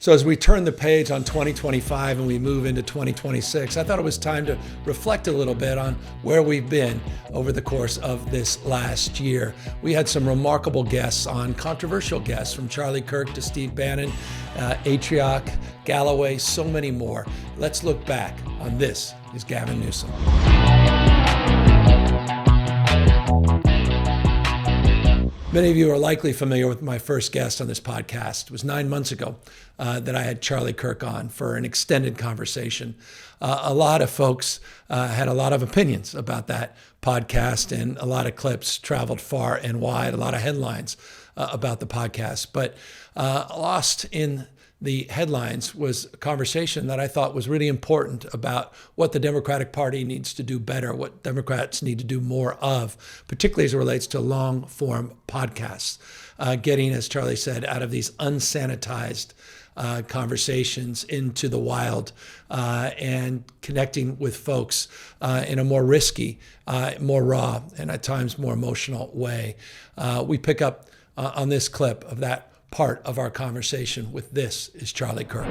So as we turn the page on 2025 and we move into 2026, I thought it was time to reflect a little bit on where we've been over the course of this last year. We had some remarkable guests on, controversial guests, from Charlie Kirk to Steve Bannon, Atrioc, Galloway, so many more. Let's look back on This Is Gavin Newsom. Many of you are likely familiar with my first guest on this podcast. It was 9 months ago that I had Charlie Kirk on for an extended conversation. A lot of folks had a lot of opinions about that podcast, and a lot of clips traveled far and wide, a lot of headlines about the podcast. But lost in the headlines was a conversation that I thought was really important about what the Democratic Party needs to do better, what Democrats need to do more of, particularly as it relates to long-form podcasts. Getting, as Charlie said, out of these unsanitized conversations into the wild and connecting with folks in a more risky, more raw, and at times more emotional way. We pick up on this clip of that part of our conversation with This Is Charlie Kirk.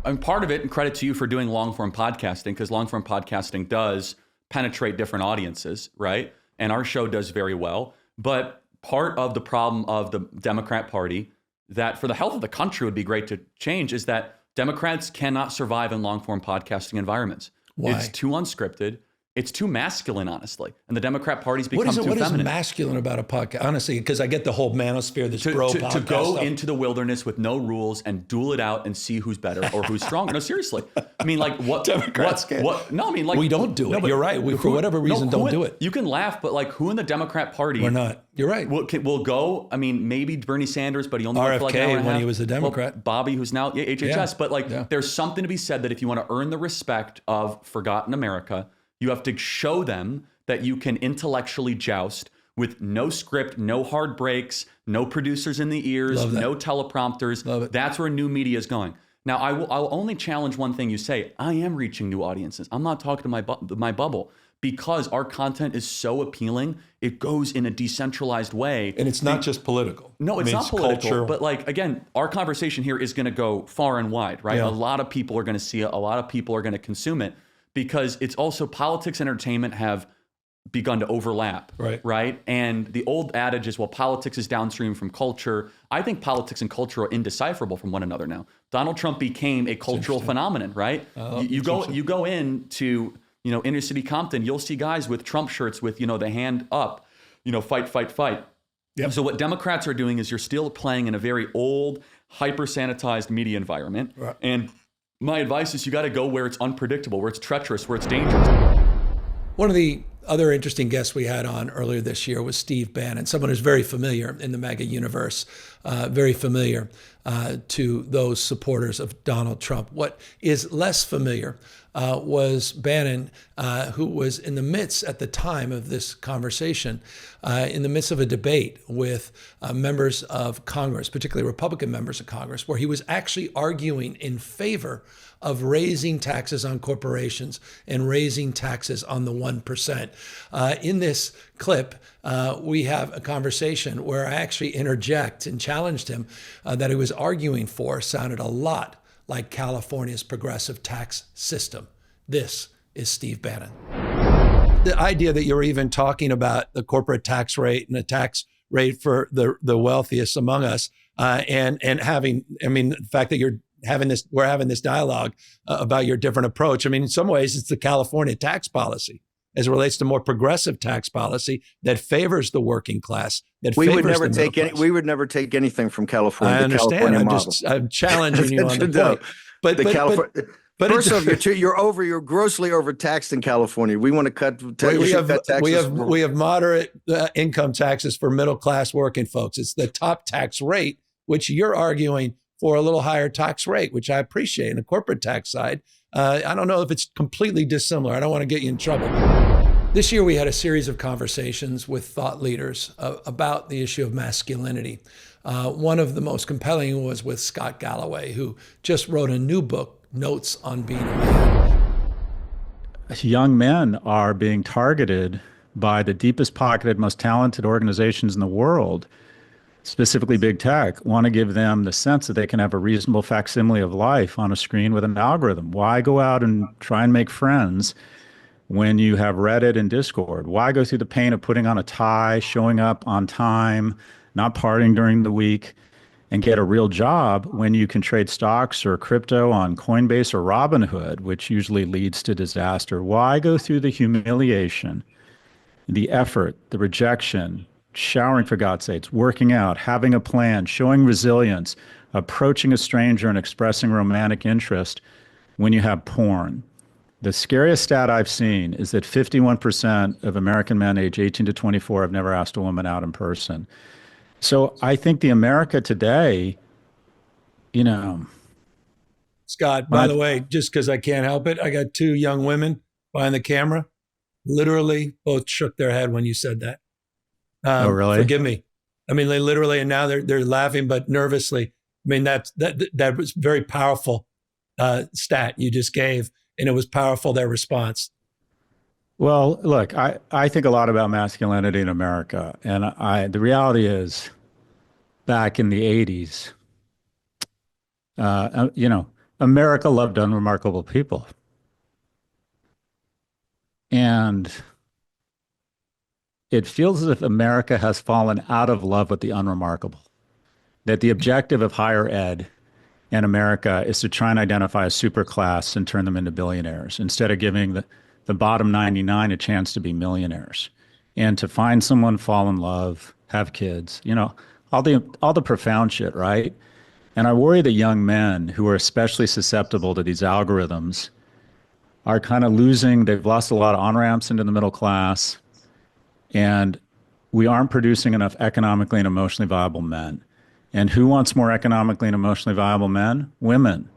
I'm part of it, and credit to you for doing long-form podcasting, because long-form podcasting does penetrate different audiences, right? And our show does very well. But part of the problem of the Democrat Party that for the health of the country would be great to change is that Democrats cannot survive in long-form podcasting environments. Why? It's too unscripted. It's too masculine, honestly. And the Democrat Party's become too feminine. What is masculine about a podcast? Honestly, because I get the whole manosphere, this bro podcast. To go stuff. into the wilderness with no rules and duel it out and see who's better or who's stronger. No, seriously. I mean, like, what? Democrats can't. No, I mean, like. We don't do it. You're right. We, for whatever reason, don't do it. You can laugh, but like, who in the Democrat Party? We're not. You're right. Will go, I mean, maybe Bernie Sanders, but he only RFK went for like an hour and a half. when he was a Democrat. Well, Bobby, who's now HHS. Yeah. But like, there's something to be said that if you want to earn the respect of forgotten America, you have to show them that you can intellectually joust with no script, no hard breaks, no producers in the ears, no teleprompters. Love it. That's where new media is going. Now, I'll only challenge one thing you say. I am reaching new audiences. I'm not talking to my bubble, because our content is so appealing. It goes in a decentralized way. And it's not just political. No, it's not political. Cultural. But like, again, our conversation here is going to go far and wide, right? Yeah. A lot of people are going to see it. A lot of people are going to consume it. Because it's also politics and entertainment have begun to overlap, right? And the old adage is, well, politics is downstream from culture. I think politics and culture are indecipherable from one another now. Donald Trump became a cultural phenomenon, right? You go into inner city Compton, you'll see guys with Trump shirts with the hand up, fight, fight, fight. Yep. So what Democrats are doing is you're still playing in a very old, hyper sanitized media environment, and my advice is you got to go where it's unpredictable, where it's treacherous, where it's dangerous. One of the other interesting guests we had on earlier this year was Steve Bannon, someone who's very familiar in the MAGA universe, very familiar to those supporters of Donald Trump. What is less familiar was Bannon, who was in the midst at the time of this conversation, in the midst of a debate with members of Congress, particularly Republican members of Congress, where he was actually arguing in favor of raising taxes on corporations and raising taxes on the 1%. In this clip, we have a conversation where I actually interject and challenged him that he was arguing for sounded a lot like California's progressive tax system. This is Steve Bannon. The idea that you're even talking about the corporate tax rate and the tax rate for the wealthiest among us, and having, the fact that we're having this dialogue about your different approach. In some ways, it's the California tax policy as it relates to more progressive tax policy that favors the working class. We would never take anything from California. I understand. I'm challenging you on the point. First off, you're grossly overtaxed in California. We want to cut taxes. We have moderate income taxes for middle class working folks. It's the top tax rate, which you're arguing for a little higher tax rate, which I appreciate. In the corporate tax side, I don't know if it's completely dissimilar. I don't want to get you in trouble. This year, we had a series of conversations with thought leaders about the issue of masculinity. One of the most compelling was with Scott Galloway, who just wrote a new book, Notes on Being a Man. Young men are being targeted by the deepest pocketed, most talented organizations in the world specifically big tech, want to give them the sense that they can have a reasonable facsimile of life on a screen with an algorithm. Why go out and try and make friends when you have Reddit and Discord? Why go through the pain of putting on a tie, showing up on time, not partying during the week, and get a real job when you can trade stocks or crypto on Coinbase or Robinhood, which usually leads to disaster? Why go through the humiliation, the effort, the rejection, showering, for God's sakes, working out, having a plan, showing resilience, approaching a stranger and expressing romantic interest when you have porn? The scariest stat I've seen is that 51% of American men age 18 to 24 have never asked a woman out in person. So I think the America today, Scott, by the way, just because I can't help it, I got two young women behind the camera, literally both shook their head when you said that. Oh, really? Forgive me. I mean, they literally, and now they're laughing, but nervously. I mean, that was very powerful stat you just gave, and it was powerful, their response. Well, look, I think a lot about masculinity in America. And the reality is, back in the 80s, America loved unremarkable people. And it feels as if America has fallen out of love with the unremarkable. That the objective of higher ed in America is to try and identify a super class and turn them into billionaires, instead of giving the bottom 99 a chance to be millionaires, and to find someone, fall in love, have kids, all the profound shit, right? And I worry that young men who are especially susceptible to these algorithms are kind of they've lost a lot of on-ramps into the middle class, and we aren't producing enough economically and emotionally viable men. And who wants more economically and emotionally viable men? Women.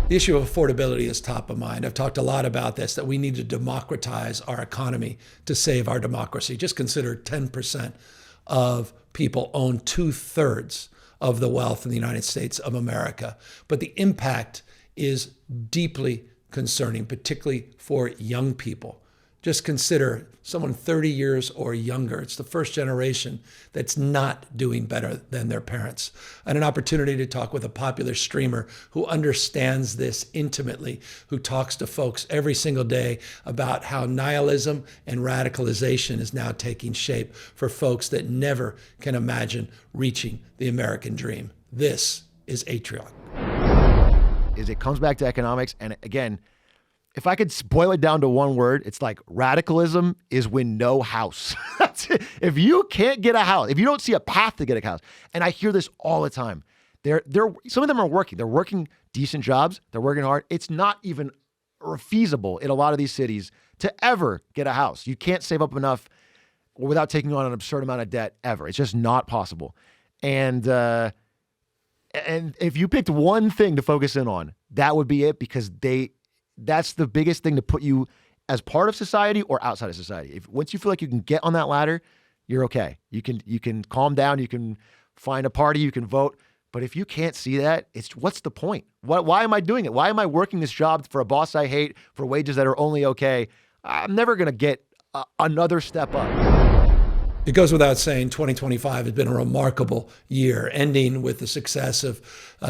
The issue of affordability is top of mind. I've talked a lot about this, that we need to democratize our economy to save our democracy. Just consider 10% of people own 2/3 of the wealth in the United States of America. But the impact is deeply concerning, particularly for young people. Just consider someone 30 years or younger. It's the first generation that's not doing better than their parents. I had an opportunity to talk with a popular streamer who understands this intimately, who talks to folks every single day about how nihilism and radicalization is now taking shape for folks that never can imagine reaching the American dream. This is Atrioc. It comes back to economics, and again, if I could boil it down to one word, it's like radicalism is when no house. That's it. If you can't get a house, if you don't see a path to get a house, and I hear this all the time, some of them are working. They're working decent jobs. They're working hard. It's not even feasible in a lot of these cities to ever get a house. You can't save up enough without taking on an absurd amount of debt ever. It's just not possible. And if you picked one thing to focus in on, that would be it, because that's the biggest thing to put you as part of society or outside of society. Once you feel like you can get on that ladder, you're okay. You can calm down, you can find a party, you can vote. But if you can't see that, what's the point? Why am I doing it? Why am I working this job for a boss I hate, for wages that are only okay? I'm never going to get another step up. It goes without saying, 2025 has been a remarkable year, ending with the success of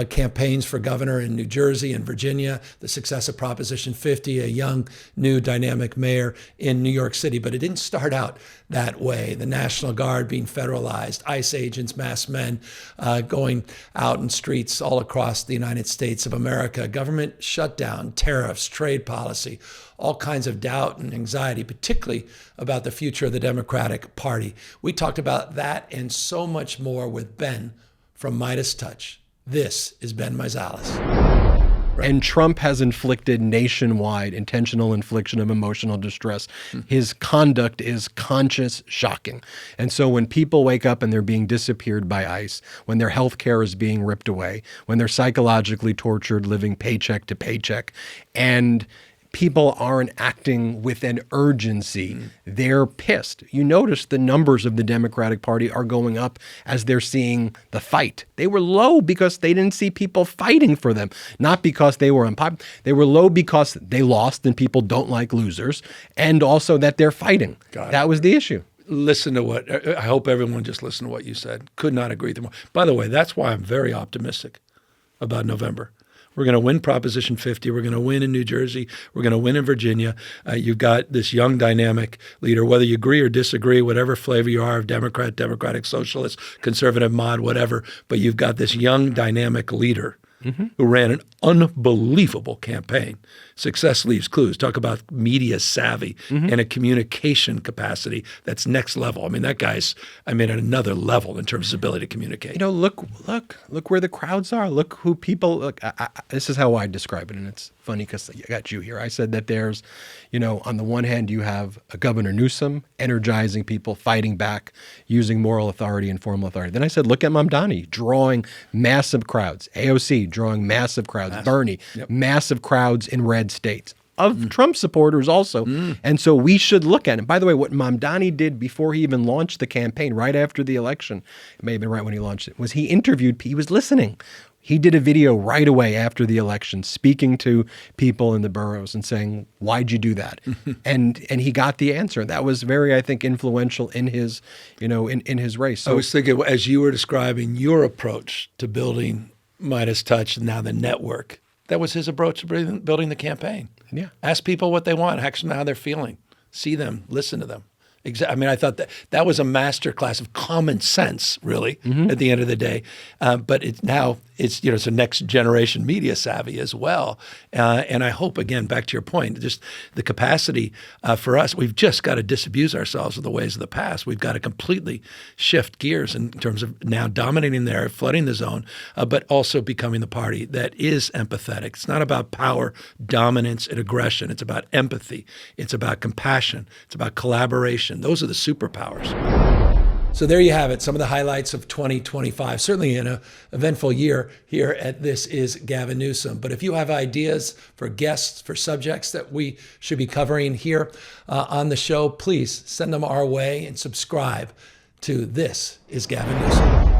campaigns for governor in New Jersey and Virginia, the success of Proposition 50, a young, new, dynamic mayor in New York City. But it didn't start out that way. The National Guard being federalized, ICE agents, masked men going out in streets all across the United States of America, government shutdown, tariffs, trade policy, all kinds of doubt and anxiety, particularly about the future of the Democratic Party. We talked about that and so much more with Ben from Midas Touch. This is Ben Meiselas. Right. And Trump has inflicted nationwide intentional infliction of emotional distress. His conduct is conscious shocking. And so when people wake up and they're being disappeared by ICE, when their health care is being ripped away, when they're psychologically tortured, living paycheck to paycheck, and people aren't acting with an urgency, they're pissed. You notice the numbers of the Democratic Party are going up as they're seeing the fight. They were low because they didn't see people fighting for them, not because they were unpopular. They were low because they lost and people don't like losers, and also that they're fighting. That was the issue. listen to what, I hope everyone just listened to what you said. Could not agree with you more. By the way, that's why I'm very optimistic about November. We're going to win Proposition 50. We're going to win in New Jersey. We're going to win in Virginia. You've got this young, dynamic leader, whether you agree or disagree, whatever flavor you are of Democrat, Democratic Socialist, conservative mod, whatever, but you've got this young, dynamic leader who ran an unbelievable campaign. Success leaves clues. Talk about media savvy and a communication capacity that's next level. I mean, that guy's, at another level in terms of his ability to communicate. Look where the crowds are. Look who people, look, this is how I describe it. And it's funny because I got you here. I said that there's, on the one hand, you have a Governor Newsom energizing people, fighting back, using moral authority and formal authority. Then I said, look at Mamdani drawing massive crowds, AOC drawing massive crowds, Bernie, massive crowds in red states of Trump supporters also. And so we should look at it. By the way, what Mamdani did before he even launched the campaign, right after the election, it may have been right when he launched it, was he interviewed, he was listening. He did a video right away after the election, speaking to people in the boroughs and saying, why'd you do that? and he got the answer. That was very, I think, influential in his, in his race. So, I was thinking, as you were describing your approach to building Midas Touch and now the network, that was his approach to building the campaign. Yeah. Ask people what they want, ask them how they're feeling, see them, listen to them. I thought that was a masterclass of common sense, really, at the end of the day. But it's a next generation media savvy as well. And I hope, again, back to your point, just the capacity for us, we've just got to disabuse ourselves of the ways of the past. We've got to completely shift gears in terms of now dominating there, flooding the zone, but also becoming the party that is empathetic. It's not about power, dominance, and aggression. It's about empathy. It's about compassion. It's about collaboration. Those are the superpowers. So there you have it, some of the highlights of 2025. Certainly an eventful year here at This Is Gavin Newsom. But if you have ideas for guests, for subjects that we should be covering here on the show, please send them our way and subscribe to This Is Gavin Newsom.